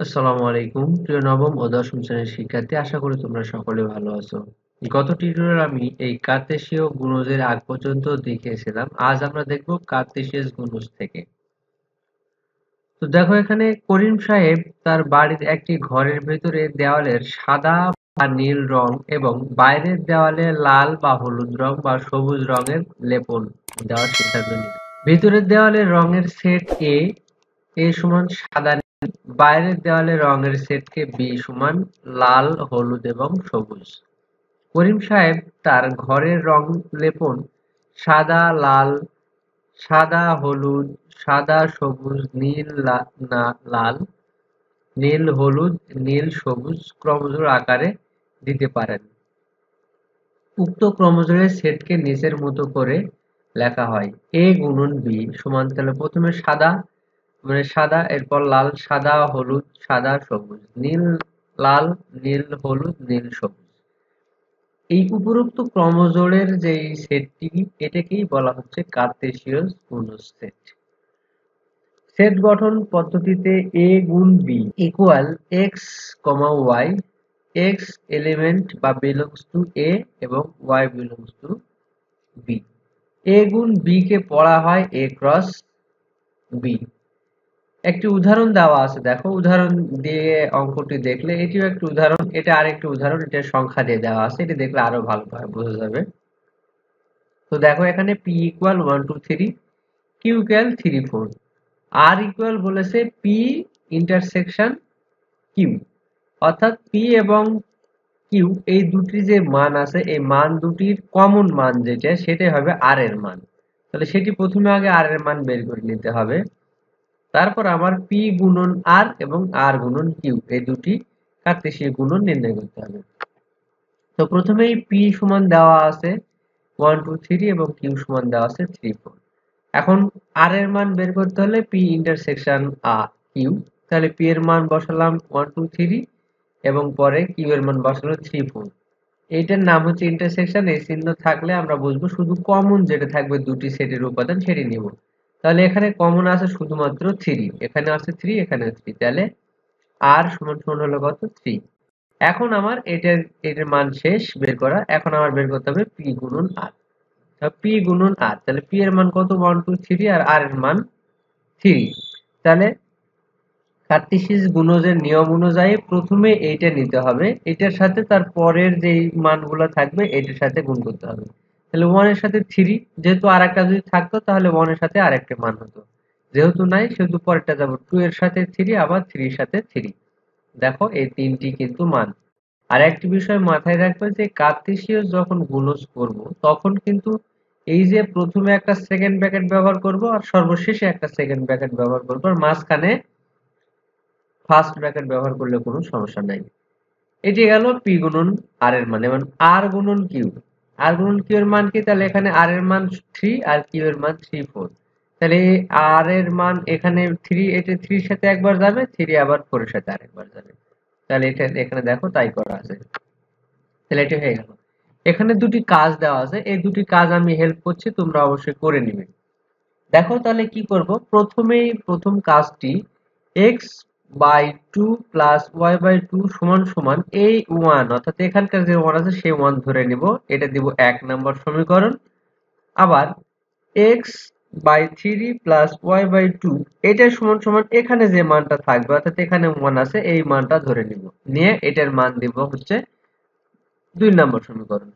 আসসালামু আলাইকুম প্রিয় নবম ও দশম শ্রেণীর শিক্ষার্থী, আশা করি তোমরা সকলে ভালো আছো। গত টিউটোরিয়ালে আমি এই কার্তেশীয় গুণজের আগ পর্যন্ত দেখিয়েছিলাম। আজ আমরা দেখব কার্তেশিয়াস গুণজ থেকে। তো দেখো, এখানে করিম সাহেব তার বাড়ির একটি ঘরের ভেতরে দেওয়ালের সাদা বা নীল রং এবং বাইরের দেওয়ালে লাল বা হলুদ রং বা সবুজ রঙের লেপন দেওয়ার সিদ্ধান্ত নিল। ভেতরের দেওয়ালের রঙের সেট এ এ সমান সাদা, বাইরের দেওয়ালে রঙের সেটকে বি সমান লাল, হলুদ এবং সবুজ। করিম সাহেব তার ঘরের রং লেপন সাদা, লাল, সাদা, হলুদ, সাদা, সবুজ, নীল, লাল, নীল, হলুদ, নীল, সবুজ ক্রমজোড় আকারে দিতে পারেন। উক্ত ক্রমজোড়ের সেটকে নিচের মতো করে লেখা হয়: এ গুণন বি সমান, তাহলে প্রথমে সাদা, মানে সাদা, এরপর লাল, সাদা, হলুদ, সাদা, সবুজ, নীল, লাল, নীল, হলুদ, নীল, সবুজ। এই উপরোক্ত ক্রমজোড়ের যে সেটটি, এটাকেই বলা হচ্ছে কার্তেশীয় গুণজ সেট। সেট গঠন পদ্ধতিতে এ গুণ বি ইকুয়াল এক্স কমা ওয়াই, এক্স এলিমেন্ট বা বিলংস টু এ এবং ওয়াই বিলংস টু বি। এ গুণ বি কে পড়া হয় এ ক্রস বি। একটি উদাহরণ দেওয়া আছে, দেখো উদাহরণ দিয়ে অঙ্কটি দেখলে এটিও একটি উদাহরণ, এটা আরেকটি উদাহরণ, এটা সংখ্যা দিয়ে দেওয়া আছে, এটি দেখলে আরো ভালোভাবে বোঝা যাবে। তো দেখো, এখানে পি ইকুয়াল 1 2 3, কিউ ইকুয়াল 3 4, আর ইকুয়াল বলেছে পি ইন্টারসেকশন কিউ, অর্থাৎ পি এবং কিউ এই দুটি যে মান আছে, এই মান দুটির কমন মান যেটা, সেটাই হবে আর এর মান। তাহলে সেটি প্রথমে আগে আর এর মান বের করে নিতে হবে। তারপর আমার পি গুণন আর এবং আর গুণন কিউ এই দুটি কার্তেশীয় গুণন নির্ণয় করতে হবে। তো প্রথমেই পি সমান দেওয়া আছে 1 2 3 এবং কিউ সমান দেওয়া আছে 3 4। এখন আর এর মান বের করতে হলে পি ইন্টারসেকশন কিউ, তাহলে পি এর মান বসালাম 1 2 3 এবং পরে কিউ এর মান বসালাম 3 4। এইটার নাম হচ্ছে ইন্টারসেকশন। এই চিহ্ন থাকলে আমরা বুঝবো শুধু কমন যেটা থাকবে দুটি সেটের উপাদান সেটি নিব। তাহলে এখানে কমন আছে শুধুমাত্র 3, এখানে আছে 3, এখানে 3, তাহলে আর সমান সমান হলো কত 3। এখন আমার এটার মান শেষ বের করা, এখন আমার বের করতে হবে পি গুণন আর। পি গুণন আর, তাহলে পি এর মান কত 1 2 3 আর আর এর মান 3। তাহলে কার্তেশিয়াস গুণজের নিয়ম অনুযায়ী প্রথমে এইটা নিতে হবে, এটার সাথে তার পরের যে মানগুলো থাকবে এটার সাথে গুণ করতে হবে। তাহলে 1 এর সাথে 3, যেহেতু আরেকটা যদি থাকতো তাহলে 1 এর সাথে আরেকটা মান হতো, যেহেতু নাই সেহেতু পরেরটা যাব 2 এর সাথে 3 আবার 3 এর সাথে 3। দেখো এই তিনটি কিন্তু মান। আর একটি বিষয় মাথায় রাখবে যে কার্তেশিয়াস যখন গুণজ করব তখন কিন্তু এই যে প্রথমে একটা সেকেন্ড ব্র্যাকেট ব্যবহার করব আর সর্বশেষে একটা সেকেন্ড ব্র্যাকেট ব্যবহার করব, আর মাঝখানে ফার্স্ট ব্র্যাকেট ব্যবহার করলে কোনো সমস্যা নাই। এটি গেল পি গুণন আর এর মান। এবং আর গুণন কিউ, আর গুণন কিউ এর মান কি, তাহলে এখানে আর এর মান 3 আর কিউ এর মান 3 4। তাহলে আর এর মান এখানে 3, এটা 3 এর সাথে একবার যাবে, 3 আবার 4 এর সাথে আরেকবার যাবে। তাহলে এটা এখানে দেখো তাই করা আছে। তাহলে এটা হয়ে গেল। এখানে দুটি কাজ দেওয়া আছে, এই দুটি কাজ আমি হেল্প করছি, তোমরা অবশ্যই করে নিবে। দেখো তাহলে কি করব, প্রথমেই প্রথম কাজটি x by 2 plus y by 2 সমান সমান এই 1, অর্থাৎ এখানকার যে 1 আছে সেই 1 ধরে নিব, এটা দিব 1 নম্বর সমীকরণ। আবার x by 3 plus y by 2 এটা সমান সমান এখানে যে মানটা থাকবে, অর্থাৎ এখানে 1 আছে এই মানটা ধরে নিব, নিয়ে এটার মান দিব হচ্ছে 2 নম্বর সমীকরণ।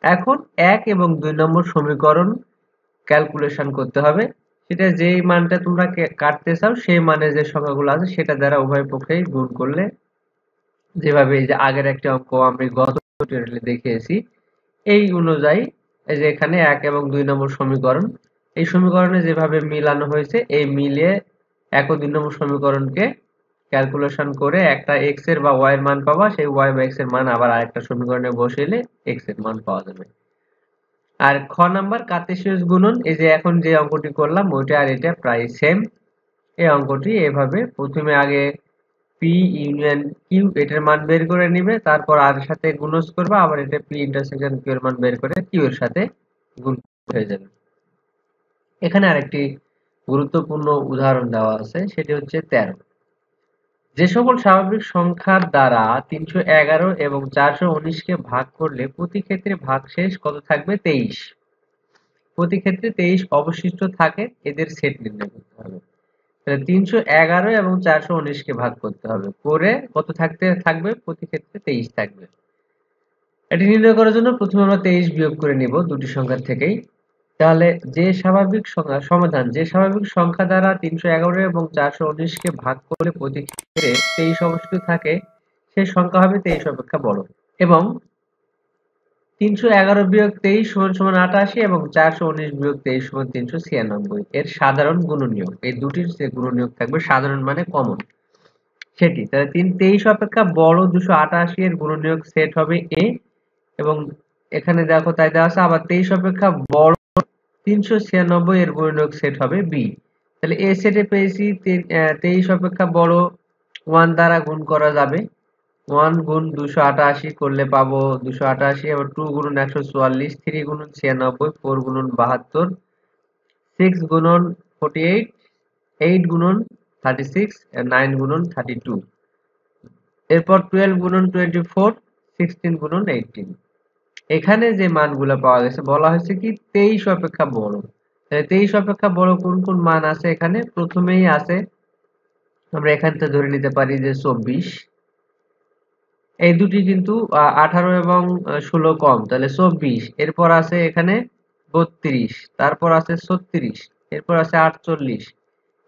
এখন 1 এবং 2 নম্বর সমীকরণ ক্যালকুলেশন করতে হবে, সেটা যেই মানটা তোমরা কাটতে চাও সেই মানের যে সংখ্যাগুলো আছে সেটা দ্বারা উভয় পক্ষেই গুণ করলে, যেভাবে এই যে আগের একটা অঙ্ক আমি গত টিউটোরিয়ালে দেখিয়েছি এই অনুযায়ী, এই যে এখানে 1 এবং 2 নম্বর সমীকরণ, এই সমীকরণে যেভাবে মিলানো হয়েছে এই মিলিয়ে 1 ও 2 নম্বর সমীকরণকে ক্যালকুলেশন করে একটা x এর বা y এর মান পাবা, সেই y বা x এর মান আবার আরেকটা সমীকরণে বসাইলে x এর মান পাওয়া যাবে। আর খ নাম্বার কার্তেশিয়াস গুণন, এই যে এখন যে অঙ্কটি করলাম ওইটা আর এটা প্রায় সেম। এই অঙ্কটি এভাবে প্রথমে আগে পি ইউনিয়ন কিউ এটার মান বের করে নিবে, তারপর আর এর সাথে গুণজ করবে, আবার এটা পি ইন্টারসেকশন কিউ এর মান বের করে কিউ এর সাথে গুণ হয়ে যাবে। এখানে আরেকটি গুরুত্বপূর্ণ উদাহরণ দেওয়া আছে, সেটি হচ্ছে 13। যে সকল স্বাভাবিক সংখ্যার দ্বারা 311 এবং 419 কে ভাগ করলে প্রতি ক্ষেত্রে ভাগশেষ কত থাকবে? 23। প্রতি ক্ষেত্রে 23 অবশিষ্ট থাকে, এদের সেট নির্ণয় করতে হবে। তাহলে 311 এবং 419 কে ভাগ করতে হবে, করে কত থাকবে? প্রতি ক্ষেত্রে 23 থাকবে। এটি নির্ণয় করার জন্য প্রথমে আমরা 23 বিয়োগ করে নিব দুটি সংখ্যা থেকেই। তাহলে যে স্বাভাবিক সংখ্যা সমাধান, যে স্বাভাবিক সংখ্যা দ্বারা 311 এবং 419 কে ভাগ করলে প্রতি ক্ষেত্রে 23 অবশিষ্ট থাকে, সেই সংখ্যা হবে 23 অপেক্ষা বড়। এবং 311 বিয়োগ 23 সমান সমান 88 এবং 419 বিয়োগ 23 সমান 396 এর সাধারণ গুণনীয়ক। এই দুটির যে গুণনীয়ক থাকবে সাধারণ মানে কমন, সেটি। তাহলে 23 অপেক্ষা বড় 288 এর গুণনীয়ক সেট হবে এ, এবং এখানে দেখো তাই দেওয়া আছে। আবার 23 অপেক্ষা বড় 396 এর গুণনীয়ক সেট হবে বি। তাহলে এ সেটে পেয়েছি 23 অপেক্ষা বড় 1 দ্বারা গুণ করা যাবে। 1 গুণ 288 করলে পাবো 288, আবার 2 গুণন 144, 3 গুণন 96, 4 গুণন 72, 6 গুণন 48, 8 গুণন 36, 9 গুণন 32। এরপর 12 গুণন 24, 16 গুণন 18। এখানে যে মানগুলো পাওয়া গেছে বলা হয়েছে কি 23 অপেক্ষা বড়। তাহলে 23 অপেক্ষা বড় কোন কোন মান আছে? এখানে প্রথমেই আছে, আমরা এখান থেকে ধরে নিতে পারি যে 24। এই দুটি কিন্তু 18 এবং 16 কম, তাহলে 24। এরপর আছে এখানে 32, তারপর আছে 36, এরপর আছে 48,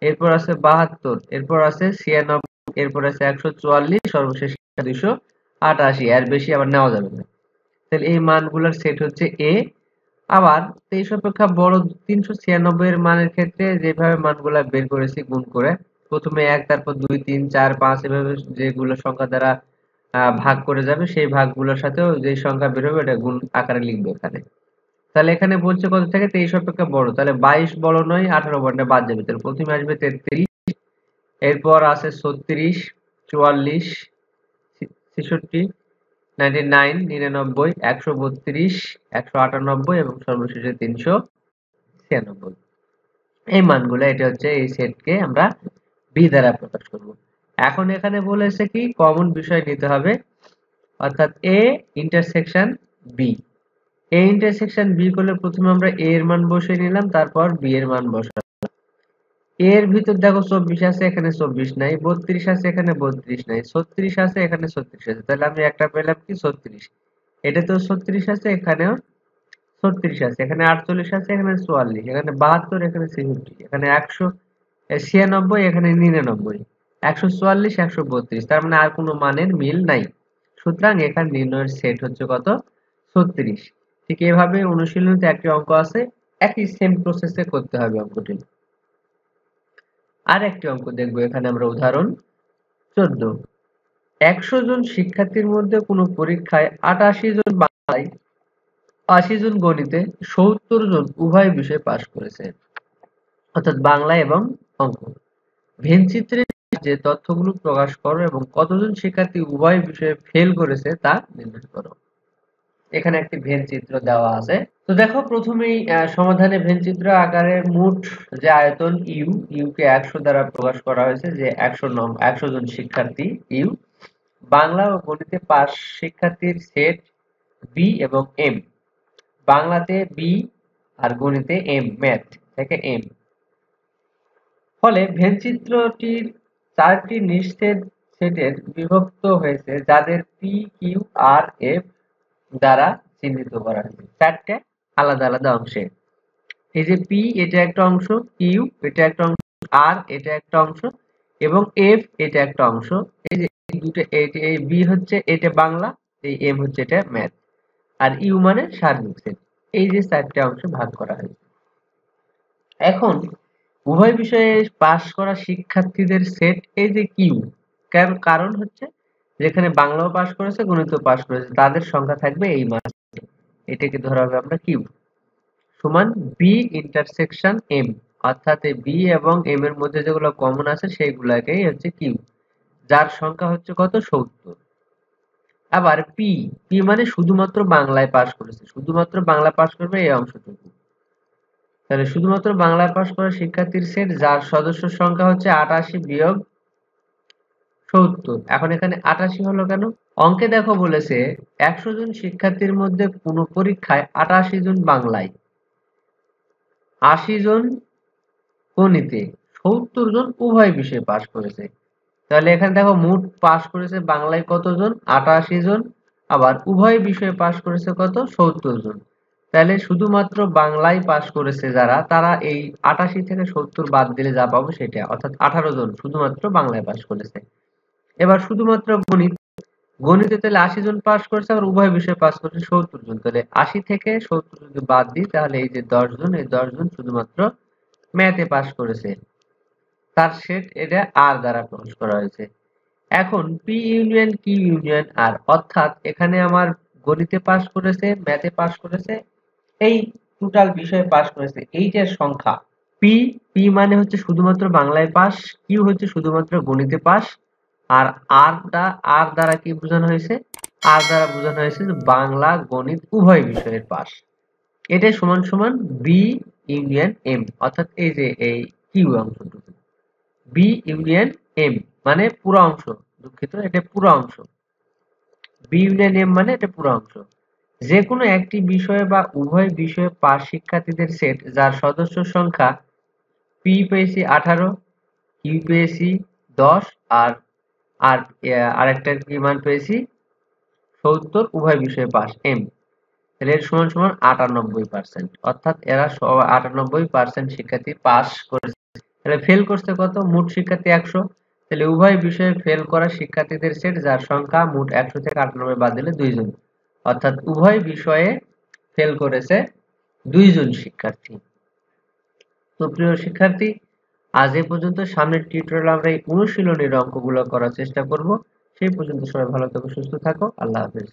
এরপর আছে 72, এরপর আছে 96, এরপর আছে 144, সর্বশেষ 288। এর বেশি আবার নেওয়া যাবে না। তাহলে এই মানগুলোর সেট হচ্ছে এ। আবার 23 অপেক্ষা বড় 396 এর মানের ক্ষেত্রে যেভাবে মানগুলা বের করেছি গুণ করে, প্রথমে 1, তারপর 2, 3, 4, 5 এভাবে যেগুলো সংখ্যা দ্বারা ভাগ করে যাবে, সেই ভাগগুলোর সাথেও যে সংখ্যা বের হবে এটা গুণ আকারে লিখবো এখানে। তাহলে এখানে বলছে কত থেকে 23 অপেক্ষা বড়, তাহলে 22 বড় নয়, 18 বড় বাদ যাবে। তাহলে প্রথমে আসবে 33, এরপর আছে 36, 44, 66, 99, 99, 132, 198 এবং সর্বশেষে 396। এই মানগুলো, এটা হচ্ছে এই সেটকে আমরা বি দ্বারা প্রকাশ করব। এখন এখানে বলেছে কি কমন বিষয় নিতে হবে, অর্থাৎ A intersection B. A intersection B করলে প্রথমে আমরা এ এর মান বসিয়ে নিলাম, তারপর বি এর মান বসালাম। এর ভিতর দেখো 24 আছে, এখানে 24 নাই, 32 আছে, এখানে 32 নাই, 36 আছে, এখানে 36 আছে। তাহলে আমি একটা পেলাম কি 36। এটা তো 36 আছে, এখানেও 36 আছে, এখানে 48 আছে, এখানে 44, এখানে 72, এখানে 63, এখানে 196, এখানে 99, 144, 132। তার মানে আর কোনো মানের মিল নাই। সুতরাং এখানে নির্ণয়ের সেট হচ্ছে কত? 36। ঠিক এভাবে অনুশীলনীতে একটি অঙ্ক আছে, একই সেম প্রসেসে করতে হবে অঙ্কটি। আর একটি অঙ্ক দেখবো এখানে আমরা, উদাহরণ 14। 100 জন শিক্ষার্থীর মধ্যে কোনো পরীক্ষায় 88 জন বাংলায়, 80 জন গণিতে, 70 জন উভয় বিষয়ে পাশ করেছে, অর্থাৎ বাংলা এবং অঙ্ক। ভেনচিত্রের যে তথ্যগুলো প্রকাশ করো এবং কতজন শিক্ষার্থী উভয় বিষয়ে ফেল করেছে তা নির্ণয় করো। এখানে একটি ভেনচিত্র দেওয়া আছে। তো দেখো প্রথমেই সমাধানে ভেনচিত্র আকারে মোট যে আয়তন ইউ কে 100 দ্বারা প্রকাশ করা হয়েছে, যে 100 জন শিক্ষার্থী ইউ। বাংলা ও গণিতে পাস শিক্ষার্থীর সেট বি এবং এম। বাংলাতে বি আর গণিতে এম, ম্যাথ থেকে এম। ফলে ভেনচিত্রটির 4টি নিঃছেদ সেটের বিভক্ত হয়েছে, যাদের পি, কিউ, আর, এফ দ্বারা চিহ্নিত করা হয়েছে 4টে আলাদা আলাদা অংশে। এই যে পি এটা একটা অংশ, কিউ এটা একটা অংশ, আর এটা একটা অংশ, এবং এফ এটা একটা অংশ। এই যে দুটো, এই বি হচ্ছে এটা বাংলা, এই এম হচ্ছে এটা ম্যাথ, আর ইউ মানে সার্বিক সেট। এই যে 4টে অংশে ভাগ করা হয়েছে। এখন উভয় বিষয়ে পাশ করা শিক্ষার্থীদের সেট এই যে কিউ, কারণ হচ্ছে যেখানে বাংলাও পাশ করেছে গণিতও পাশ করেছে তাদের সংখ্যা থাকবে এই মান, এটাকে ধরা হবে আমরা কিউ, সমান বি ইন্টারসেকশন এম, অর্থাৎ এই বি এবং এম এর মধ্যে যেগুলো কমন আছে সেইগুলাকেই হচ্ছে কিউ, যার সংখ্যা হচ্ছে কত? 70। আবার পি, পি মানে শুধুমাত্র বাংলায় পাশ করেছে, শুধুমাত্র বাংলা পাশ করবে এই অংশটুকু। তাহলে শুধুমাত্র বাংলায় পাশ করা শিক্ষার্থীর সেট যার সদস্য সংখ্যা হচ্ছে 88 বিয়োগ 70। এখন এখানে 88 হলো কেন? অঙ্কে দেখো বলেছে 100 জন শিক্ষার্থীর মধ্যে কোন পরীক্ষায় 88 জন বাংলায়, 80 জন গণিতে, 70 জন উভয় বিষয়ে পাশ করেছে। তাহলে এখানে দেখো মোট পাশ করেছে বাংলায় কতজন? 88 জন। আবার উভয় বিষয়ে পাশ করেছে কত? 70 জন। তাহলে শুধুমাত্র বাংলায় পাশ করেছে যারা, তারা এই 88 থেকে 70 বাদ দিলে যা পাবো সেটা, অর্থাৎ 18 জন শুধুমাত্র বাংলায় পাশ করেছে। এবার শুধুমাত্র গণিত, গণিতে তাহলে 80 জন পাশ করেছে, আবার উভয় বিষয়ে পাশ করেছে 70 জন। তাহলে 80 থেকে 70 যদি বাদ দিই তাহলে এই যে 10 জন, এই 10 জন শুধুমাত্র ম্যাথে পাশ করেছে। তার সেট এটা আর দ্বারা প্রকাশ করা হয়েছে। এখন পি ইউনিয়ন কিউ ইউনিয়ন আর, অর্থাৎ এখানে আমার গণিতে পাশ করেছে, ম্যাথে পাশ করেছে, এই টোটাল বিষয়ে পাশ করেছে এইটার সংখ্যা। পি, পি মানে হচ্ছে শুধুমাত্র বাংলায় পাস, কিউ হচ্ছে শুধুমাত্র গণিতে পাস, আর আর দ্বারা কি বোঝানো হয়েছে? আর দ্বারা বোঝানো হয়েছে যে বাংলা গণিত উভয় বিষয়ের পাস। এটাই সমান সমান বি ইউনিয়ন এম, অর্থাৎ এই যে এই কিউ অংশটুকু, বি ইউনিয়ন এম মানে পুরো অংশ, দুঃখিত এটা পুরো অংশ, বি ইউনিয়ন এম মানে এটা পুরো অংশ। যে কোনো একটি বিষয়ে বা উভয় বিষয়ে পাস শিক্ষার্থীদের সেট যার সদস্য সংখ্যা পি পেয়েছি 18, কিউ পেয়েছি 10, আর আর আরেকটার কি মান পেয়েছি 70, উভয় বিষয়ে পাস এম। তাহলে এর সমান সমান 98%, অর্থাৎ এরা 98% শিক্ষার্থী পাস করেছে। তাহলে ফেল করছে কত? মোট শিক্ষার্থী 100। তাহলে উভয় বিষয়ে ফেল করা শিক্ষার্থীদের সেট যার সংখ্যা মোট 100 থেকে 98 বাদ দিলে 2 জন, অর্থাৎ উভয় বিষয়ে ফেল করেছে 2 জন শিক্ষার্থী। তো প্রিয় শিক্ষার্থী, আজ এ পর্যন্ত। সামনের টিউটোরিয়ালে আমরা এই অনুশীলনের অঙ্কগুলো করার চেষ্টা করব। সেই পর্যন্ত সবাই ভালো থাকো, সুস্থ থাকো। আল্লাহ হাফেজ।